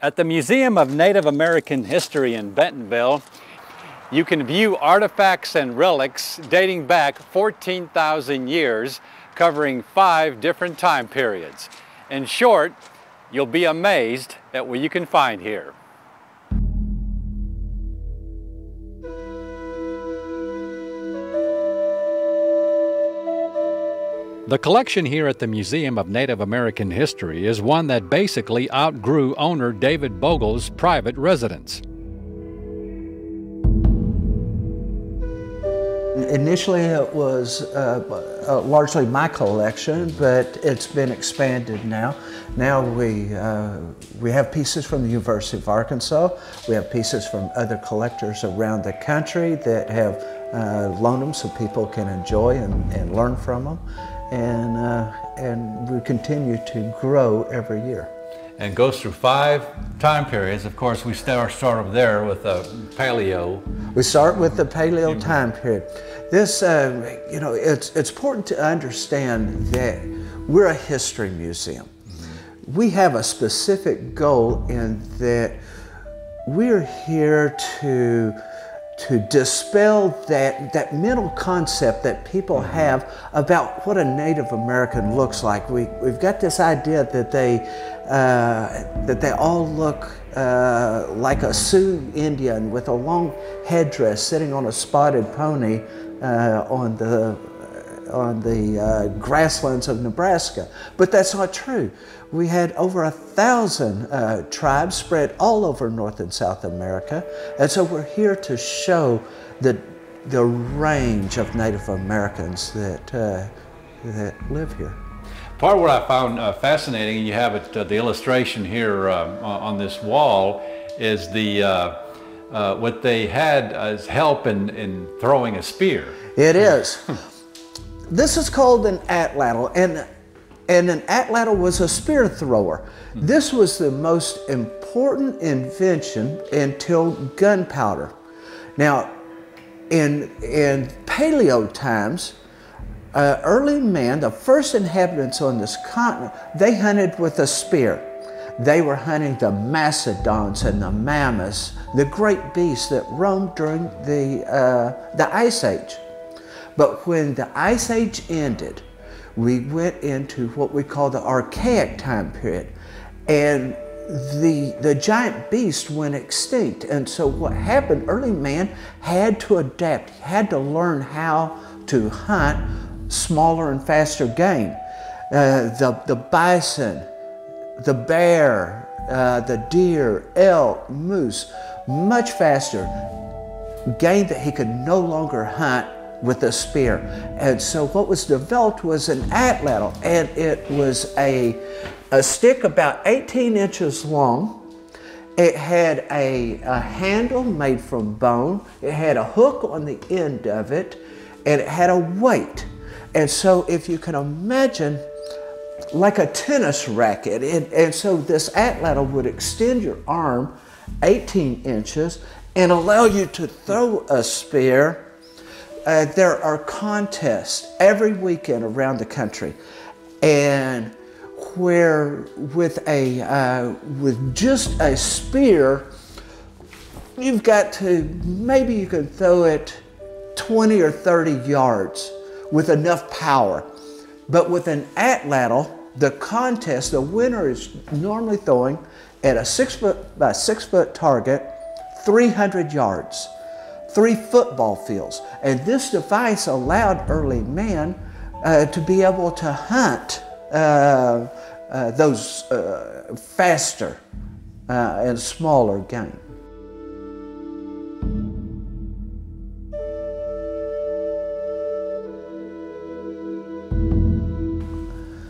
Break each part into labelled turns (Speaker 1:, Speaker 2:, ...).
Speaker 1: At the Museum of Native American History in Bentonville, you can view artifacts and relics dating back 14,000 years, covering 5 different time periods. In short, you'll be amazed at what you can find here. The collection here at the Museum of Native American History is one that basically outgrew owner David Bogle's private residence.
Speaker 2: Initially it was largely my collection, but it's been expanded now. Now we have pieces from the University of Arkansas. We have pieces from other collectors around the country that have loaned them so people can enjoy and learn from them. And we continue to grow every year.
Speaker 1: And goes through 5 time periods. Of course, we start over there with Paleo.
Speaker 2: We start with the Paleo time period. This, you know, it's important to understand that we're a history museum. We have a specific goal in that we're here to dispel that mental concept that people have about what a Native American looks like. We've got this idea that they all look like a Sioux Indian with a long headdress sitting on a spotted pony on the grasslands of Nebraska. But that's not true. We had over 1,000 tribes spread all over North and South America. And so we're here to show the range of Native Americans that live here.
Speaker 1: Part of what I found fascinating, and you have it, the illustration here on this wall, is what they had as help in throwing a spear.
Speaker 2: It is. This is called an atlatl, and an atlatl was a spear thrower. This was the most important invention until gunpowder. Now, in Paleo times, early man, the first inhabitants on this continent, they hunted with a spear. They were hunting the mastodons and the mammoths, the great beasts that roamed during the Ice Age. But when the Ice Age ended, we went into what we call the Archaic time period, and the giant beast went extinct. And so what happened, early man had to adapt, he had to learn how to hunt smaller and faster game. The bison, the bear, the deer, elk, moose, much faster game that he could no longer hunt with a spear. And so what was developed was an atlatl, and it was a stick about 18 inches long. It had a handle made from bone. It had a hook on the end of it, and it had a weight. And so if you can imagine, like a tennis racket, and so this atlatl would extend your arm 18 inches and allow you to throw a spear. There are contests every weekend around the country, and where with just a spear, you've got to, maybe you can throw it 20 or 30 yards with enough power. But with an atlatl, the contest, the winner is normally throwing at a 6 foot by 6 foot target, 300 yards. 3 football fields. And this device allowed early man to be able to hunt those faster and smaller game.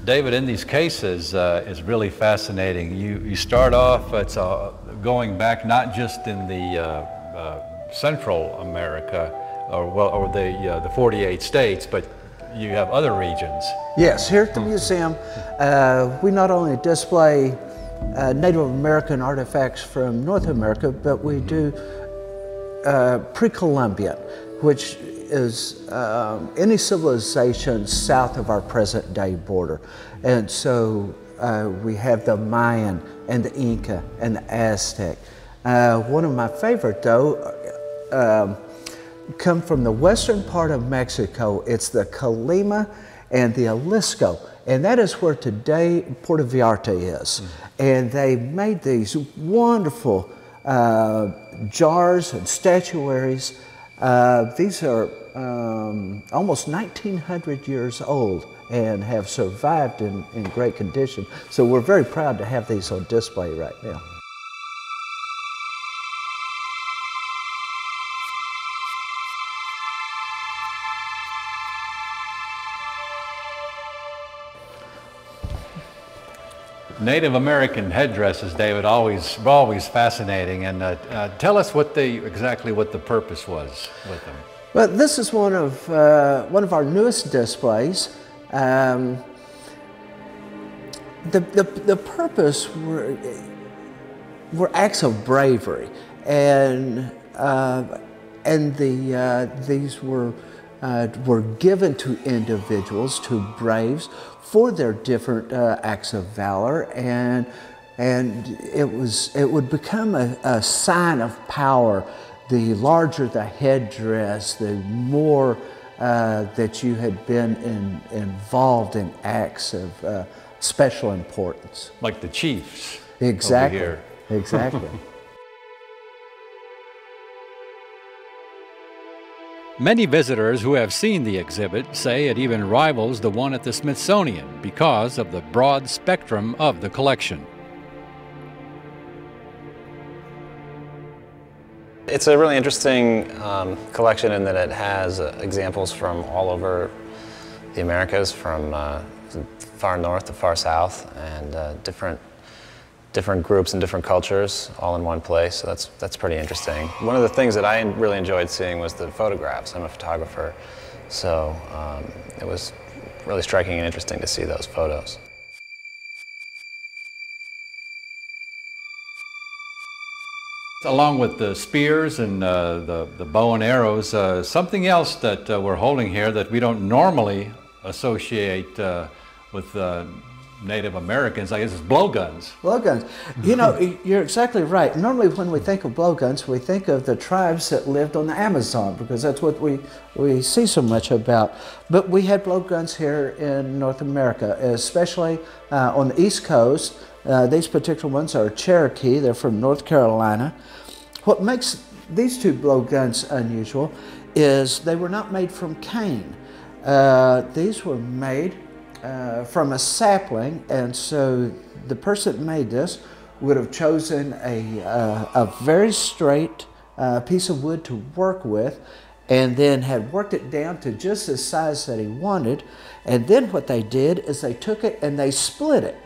Speaker 1: David, in these cases is really fascinating. You start off, it's going back not just in the Central America, or the 48 states, but you have other regions.
Speaker 2: Yes, here at the museum, we not only display Native American artifacts from North America, but we do pre-Columbian, which is any civilization south of our present day border. And so we have the Mayan and the Inca and the Aztec. One of my favorite though come from the western part of Mexico. It's the Colima and the Jalisco, and that is where today Puerto Vallarta is. And they made these wonderful jars and statuaries. These are almost 1900 years old and have survived in great condition. So we're very proud to have these on display right now.
Speaker 1: Native American headdresses, David, were always fascinating. And tell us exactly what the purpose was with them.
Speaker 2: Well, this is one of our newest displays. The purpose were acts of bravery, and these were given to individuals, to braves, for their different acts of valor, and it would become a sign of power. The larger the headdress, the more that you had been involved in acts of special importance.
Speaker 1: Like the chiefs.
Speaker 2: Exactly.
Speaker 1: Over here.
Speaker 2: Exactly.
Speaker 1: Many visitors who have seen the exhibit say it even rivals the one at the Smithsonian because of the broad spectrum of the collection.
Speaker 3: It's a really interesting collection in that it has examples from all over the Americas, from far north to far south, and different groups and different cultures all in one place. So that's pretty interesting. One of the things that I really enjoyed seeing was the photographs. I'm a photographer, so it was really striking and interesting to see those photos.
Speaker 1: Along with the spears and the bow and arrows, something else that we're holding here that we don't normally associate with Native Americans, I guess, is blowguns.
Speaker 2: Blowguns. You know, you're exactly right. Normally when we think of blowguns, we think of the tribes that lived on the Amazon, because that's what we see so much about. But we had blowguns here in North America, especially on the East Coast. These particular ones are Cherokee. They're from North Carolina. What makes these two blowguns unusual is they were not made from cane. These were made from a sapling, and so the person that made this would have chosen a very straight piece of wood to work with, and then had worked it down to just the size that he wanted. And then what they did is they took it and they split it.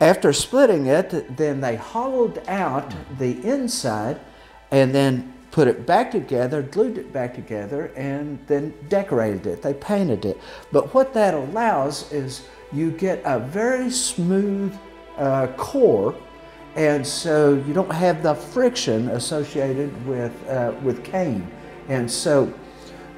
Speaker 2: After splitting it, then they hollowed out the inside and then put it back together, glued it back together, and then decorated it. They painted it. But what that allows is you get a very smooth core, and so you don't have the friction associated with cane. And so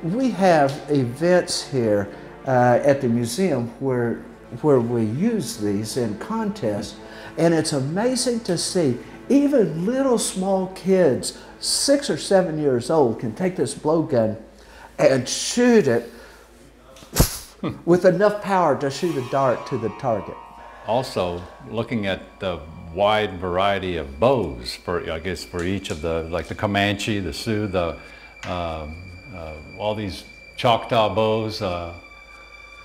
Speaker 2: we have events here at the museum where we use these in contests, and it's amazing to see even little small kids, 6 or 7 years old, can take this blowgun and shoot it with enough power to shoot a dart to the target.
Speaker 1: Also, looking at the wide variety of bows I guess for each of like the Comanche, the Sioux, all these Choctaw bows,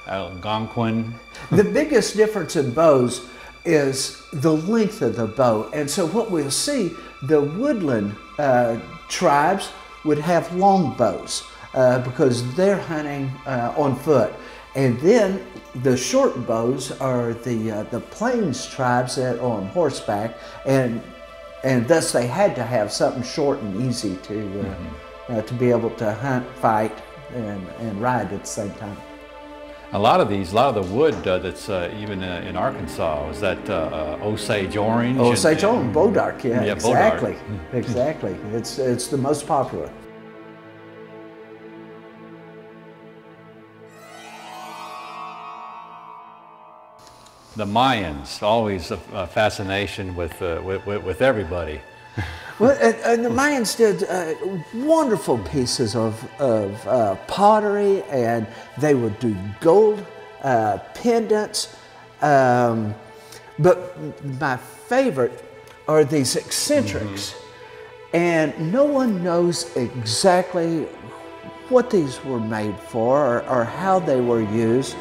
Speaker 1: Algonquin.
Speaker 2: The biggest difference in bows is the length of the bow. And so what we'll see, the woodland tribes would have long bows because they're hunting on foot. And then the short bows are the plains tribes that are on horseback, and thus they had to have something short and easy to be able to hunt, fight, and ride at the same time.
Speaker 1: A lot of the wood that's even in Arkansas, is that Osage orange?
Speaker 2: Osage orange, Bodark, yeah, exactly.
Speaker 1: Bodark.
Speaker 2: Exactly. It's the most popular.
Speaker 1: The Mayans, always a fascination with everybody.
Speaker 2: Well, and the Mayans did wonderful pieces of pottery, and they would do gold pendants. But my favorite are these eccentrics. And no one knows exactly what these were made for or how they were used.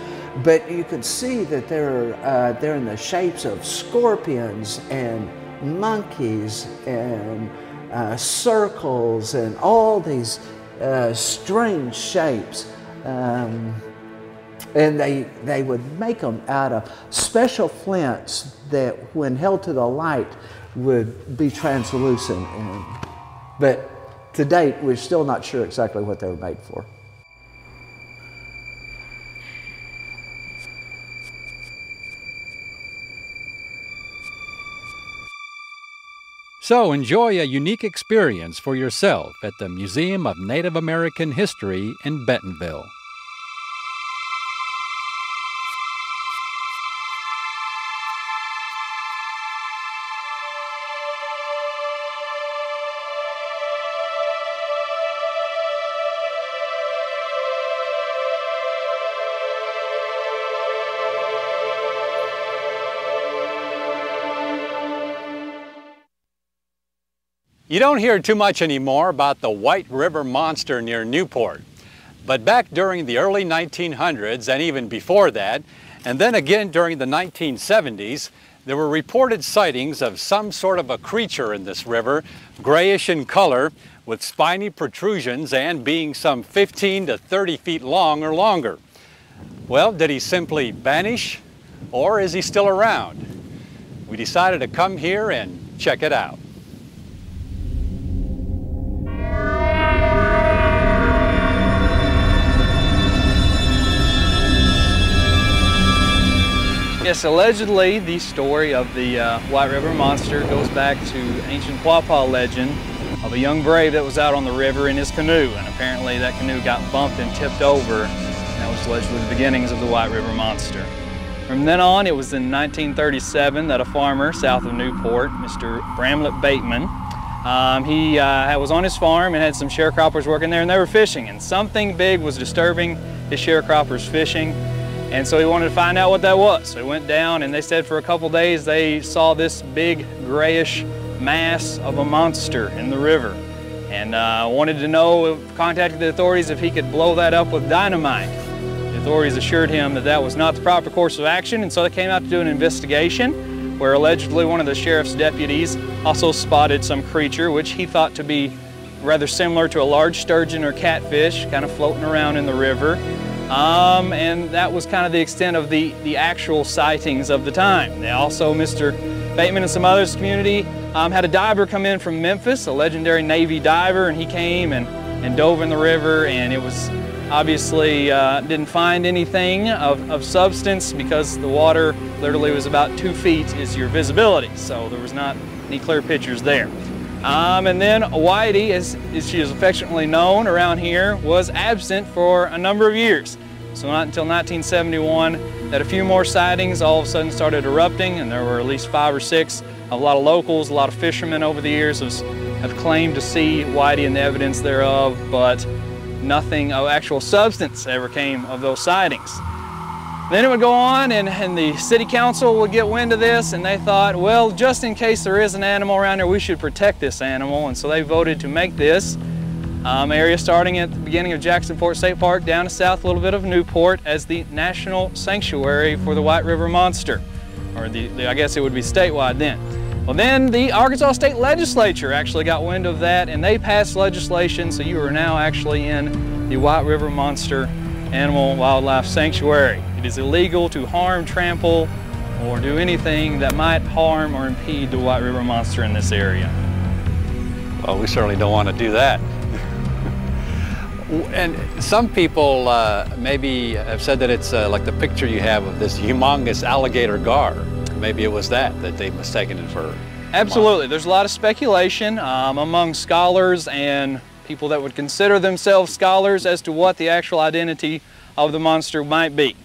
Speaker 2: But you can see that they're in the shapes of scorpions and monkeys and circles and all these strange shapes. And they would make them out of special flints that, when held to the light, would be translucent. But to date, we're still not sure exactly what they were made for.
Speaker 1: So enjoy a unique experience for yourself at the Museum of Native American History in Bentonville. You don't hear too much anymore about the White River Monster near Newport. But back during the early 1900s, and even before that, and then again during the 1970s, there were reported sightings of some sort of a creature in this river, grayish in color, with spiny protrusions and being some 15 to 30 feet long or longer. Well, did he simply vanish, or is he still around? We decided to come here and check it out.
Speaker 4: Yes, allegedly the story of the White River Monster goes back to ancient Quapaw legend of a young brave that was out on the river in his canoe, and apparently that canoe got bumped and tipped over, and that was allegedly the beginnings of the White River Monster. From then on, it was in 1937 that a farmer south of Newport, Mr. Bramlett Bateman, he was on his farm and had some sharecroppers working there, and they were fishing, and something big was disturbing his sharecroppers' fishing. And so he wanted to find out what that was. So he went down, and they said for a couple days they saw this big grayish mass of a monster in the river, and wanted to know, contacted the authorities if he could blow that up with dynamite. The authorities assured him that that was not the proper course of action, and so they came out to do an investigation where allegedly one of the sheriff's deputies also spotted some creature which he thought to be rather similar to a large sturgeon or catfish kind of floating around in the river. And that was kind of the extent of the actual sightings of the time. They also, Mr. Bateman and some others in the community had a diver come in from Memphis, a legendary Navy diver, and he came and dove in the river, and it was obviously didn't find anything of substance because the water literally was about 2 feet is your visibility, so there was not any clear pictures there. And then Whitey, as she is affectionately known around here, was absent for a number of years. So not until 1971 that a few more sightings all of a sudden started erupting, and there were at least 5 or 6. A lot of locals, a lot of fishermen over the years have claimed to see Whitey and the evidence thereof, but nothing of actual substance ever came of those sightings. Then it would go on, and the city council would get wind of this, and they thought, well, just in case there is an animal around here, we should protect this animal, and so they voted to make this area starting at the beginning of Jackson Fort State Park down to south a little bit of Newport as the National Sanctuary for the White River Monster, or I guess it would be statewide then. Well, then the Arkansas State Legislature actually got wind of that, and they passed legislation, so you are now actually in the White River Monster Animal Wildlife Sanctuary. It is illegal to harm, trample, or do anything that might harm or impede the White River Monster in this area.
Speaker 1: Well, we certainly don't want to do that. And some people maybe have said that it's like the picture you have of this humongous alligator gar. Maybe it was that they mistaken it for.
Speaker 4: Absolutely. There's a lot of speculation among scholars and people that would consider themselves scholars as to what the actual identity of the monster might be.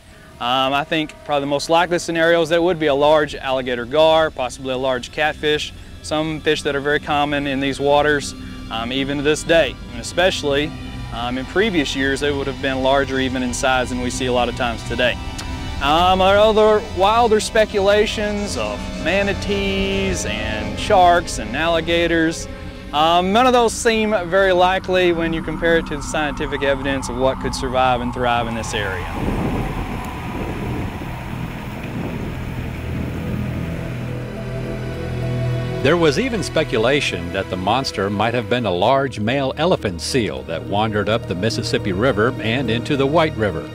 Speaker 4: I think probably the most likely scenario is that it would be a large alligator gar, possibly a large catfish, some fish that are very common in these waters even to this day. And especially in previous years, they would have been larger even in size than we see a lot of times today. Other wilder speculations of manatees and sharks and alligators. None of those seem very likely when you compare it to the scientific evidence of what could survive and thrive in this area.
Speaker 1: There was even speculation that the monster might have been a large male elephant seal that wandered up the Mississippi River and into the White River.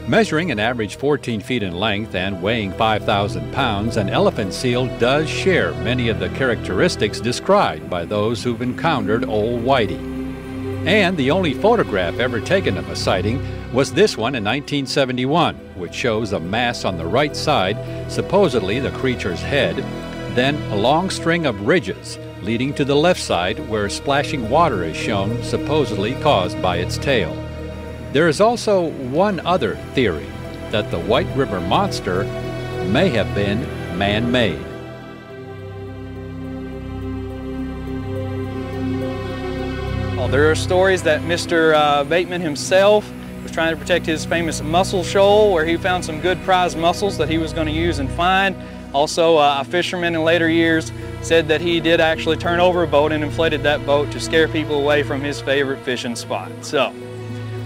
Speaker 1: Measuring an average 14 feet in length and weighing 5,000 pounds, an elephant seal does share many of the characteristics described by those who've encountered Old Whitey. And the only photograph ever taken of a sighting was this one in 1971, which shows a mass on the right side, supposedly the creature's head, then a long string of ridges leading to the left side where splashing water is shown, supposedly caused by its tail. There is also one other theory, that the White River monster may have been man-made.
Speaker 4: Well, there are stories that Mr. Bateman himself was trying to protect his famous mussel shoal, where he found some good prize mussels that he was going to use and find. Also, a fisherman in later years said that he did actually turn over a boat and inflated that boat to scare people away from his favorite fishing spot. So,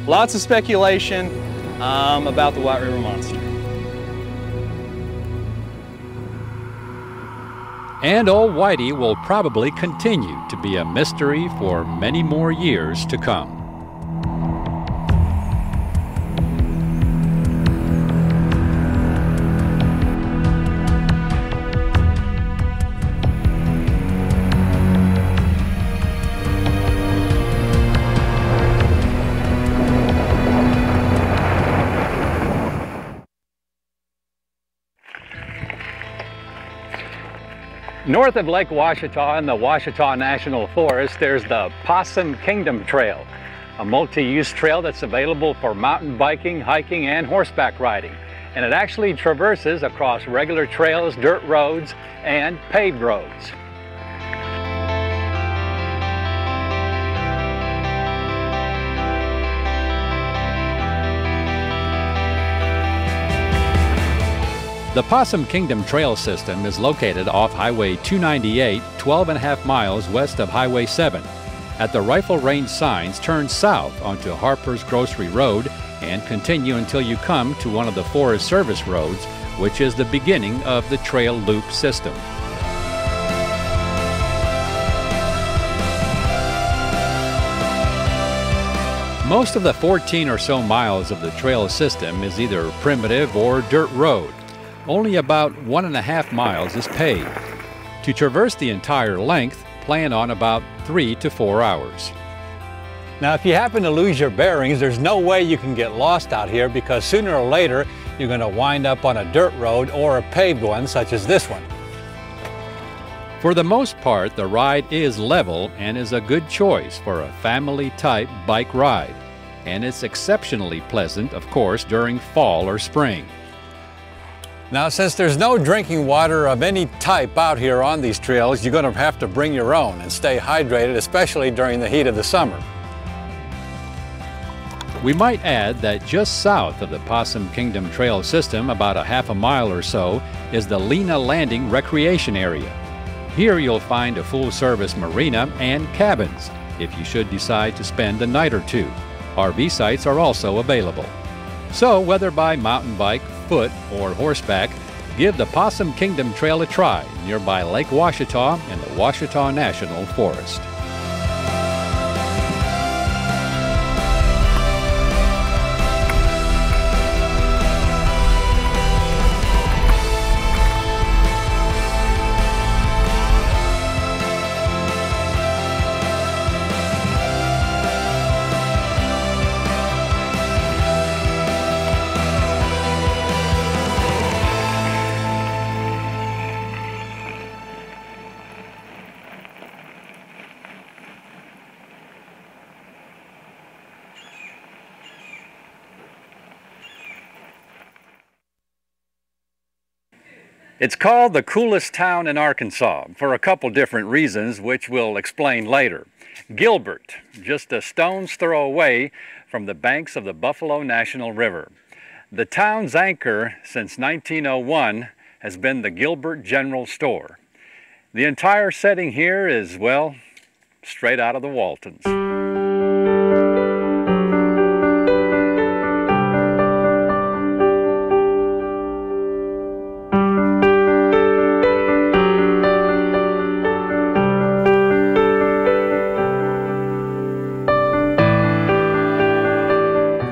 Speaker 4: lots of speculation about the White River monster.
Speaker 1: And Old Whitey will probably continue to be a mystery for many more years to come. North of Lake Ouachita in the Ouachita National Forest, there's the Possum Kingdom Trail, a multi-use trail that's available for mountain biking, hiking, and horseback riding. And it actually traverses across regular trails, dirt roads, and paved roads. The Possum Kingdom Trail system is located off Highway 298, 12.5 miles west of Highway 7. At the rifle range signs, turn south onto Harper's Grocery Road and continue until you come to one of the Forest Service roads, which is the beginning of the trail loop system. Most of the 14 or so miles of the trail system is either primitive or dirt road. Only about 1.5 miles is paved. To traverse the entire length, plan on about 3 to 4 hours. Now, if you happen to lose your bearings, there's no way you can get lost out here, because sooner or later you're going to wind up on a dirt road or a paved one such as this one. For the most part, the ride is level and is a good choice for a family-type bike ride. And it's exceptionally pleasant, of course, during fall or spring. Now, since there's no drinking water of any type out here on these trails, you're going to have to bring your own and stay hydrated, especially during the heat of the summer. We might add that just south of the Possum Kingdom Trail system, about a half a mile or so, is the Lena Landing Recreation Area. Here you'll find a full-service marina and cabins if you should decide to spend a night or two. RV sites are also available. So whether by mountain bike, foot, or horseback, give the Possum Kingdom Trail a try nearby Lake Ouachita and the Ouachita National Forest. It's called the coolest town in Arkansas for a couple different reasons, which we'll explain later. Gilbert, just a stone's throw away from the banks of the Buffalo National River. The town's anchor since 1901 has been the Gilbert General Store. The entire setting here is, well, straight out of the Waltons.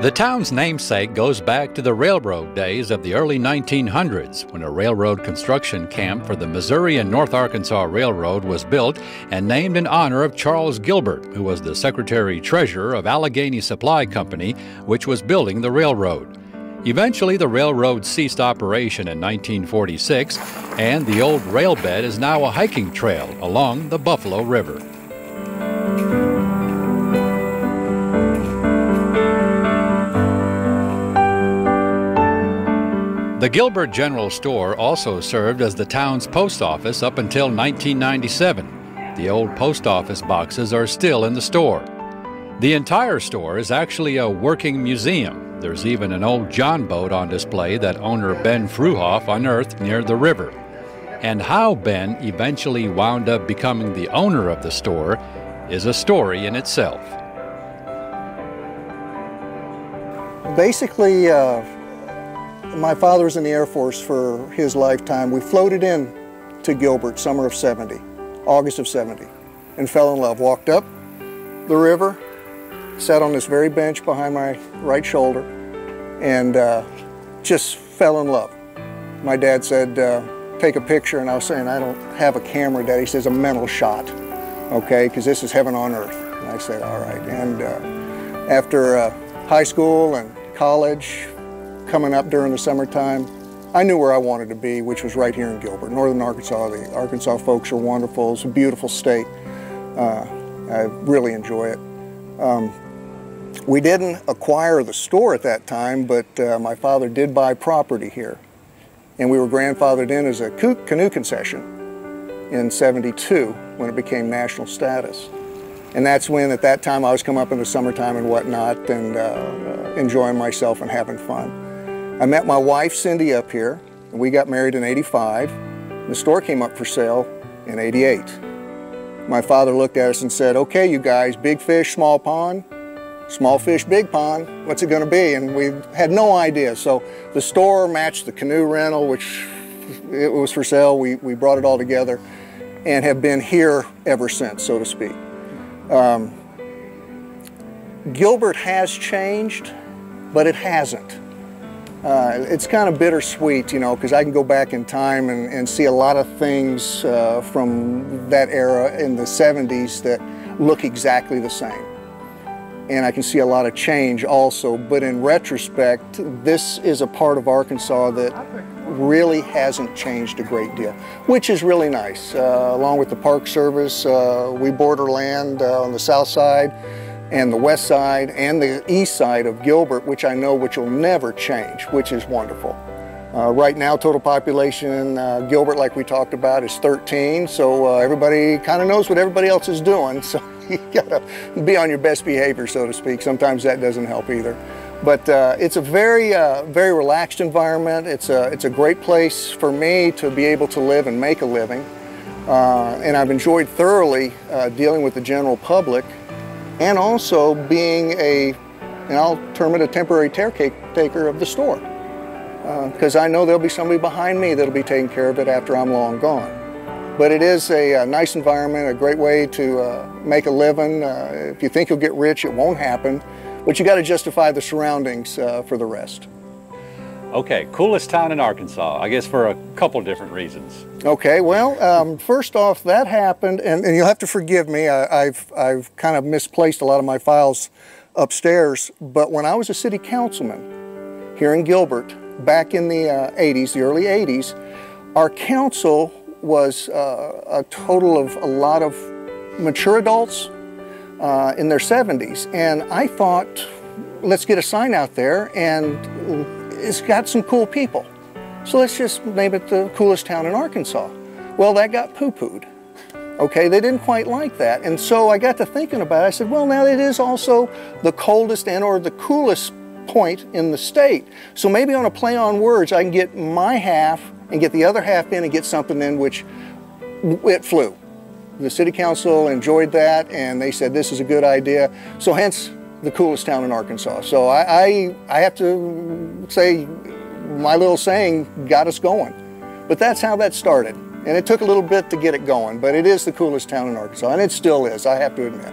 Speaker 1: The town's namesake goes back to the railroad days of the early 1900s, when a railroad construction camp for the Missouri and North Arkansas Railroad was built and named in honor of Charles Gilbert, who was the Secretary-Treasurer of Allegheny Supply Company, which was building the railroad. Eventually, the railroad ceased operation in 1946, and the old rail bed is now a hiking trail along the Buffalo River. The Gilbert General Store also served as the town's post office up until 1997. The old post office boxes are still in the store. The entire store is actually a working museum. There's even an old John boat on display that owner Ben Fruhoff unearthed near the river. And how Ben eventually wound up becoming the owner of the store is a story in itself.
Speaker 5: Basically, my father was in the Air Force for his lifetime. We floated in to Gilbert, summer of '70, August of '70, and fell in love. Walked up the river, sat on this very bench behind my right shoulder, and just fell in love. My dad said, take a picture, and I was saying, I don't have a camera, Dad. He says, a mental shot, okay, because this is heaven on earth. And I said, all right. And after high school and college, coming up during the summertime, I knew where I wanted to be, which was right here in Gilbert, northern Arkansas. The Arkansas folks are wonderful. It's a beautiful state. I really enjoy it. We didn't acquire the store at that time, but my father did buy property here. And we were grandfathered in as a canoe concession in '72 when it became national status. And that's when, at that time, I was coming up in the summertime and whatnot and enjoying myself and having fun. I met my wife, Cindy, up here, and we got married in '85. The store came up for sale in '88. My father looked at us and said, okay, you guys, big fish, small pond, small fish, big pond, what's it gonna be? And we had no idea. So the store matched the canoe rental, which it was for sale. We brought it all together and have been here ever since, so to speak. Gilbert has changed, but it hasn't. It's kind of bittersweet, you know, because I can go back in time and see a lot of things from that era in the '70s that look exactly the same. And I can see a lot of change also, but in retrospect, this is a part of Arkansas that really hasn't changed a great deal, which is really nice. Along with the Park Service, we border land on the south side and the west side and the east side of Gilbert, which I know which will never change, which is wonderful. Right now, total population in Gilbert, like we talked about, is 13, so everybody kind of knows what everybody else is doing, so you gotta be on your best behavior, so to speak. Sometimes that doesn't help either. But it's a very, very relaxed environment. It's a great place for me to be able to live and make a living. And I've enjoyed thoroughly dealing with the general public, and also being and I'll term it a temporary caretaker of the store. Because I know there'll be somebody behind me that'll be taking care of it after I'm long gone. But it is a nice environment, a great way to make a living. If you think you'll get rich, it won't happen. But you got to justify the surroundings for the rest.
Speaker 1: Okay, coolest town in Arkansas, I guess for a couple different reasons.
Speaker 5: Okay, well, first off, that happened, and you'll have to forgive me, I've kind of misplaced a lot of my files upstairs, but when I was a city councilman here in Gilbert, back in the '80s, the early '80s, our council was a total of a lot of mature adults in their 70s, and I thought, let's get a sign out there, and it's got some cool people. So let's just name it the coolest town in Arkansas. Well, that got poo-pooed. Okay, they didn't quite like that. And so I got to thinking about it. I said, well, now it is also the coldest and or the coolest point in the state. So maybe on a play on words, I can get my half and get the other half in and get something in which it flew. The city council enjoyed that and they said this is a good idea. So hence the coolest town in Arkansas. So I have to say my little saying got us going. But that's how that started. And it took a little bit to get it going, but it is the coolest town in Arkansas, and it still is, I have to admit.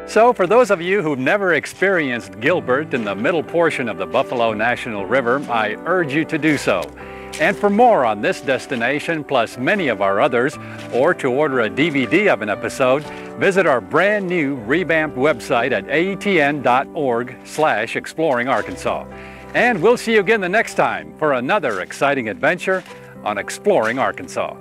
Speaker 1: So for those of you who've never experienced Gilbert in the middle portion of the Buffalo National River, I urge you to do so. And for more on this destination, plus many of our others, or to order a DVD of an episode, visit our brand new revamped website at aetn.org/exploringarkansas. And we'll see you again the next time for another exciting adventure on Exploring Arkansas.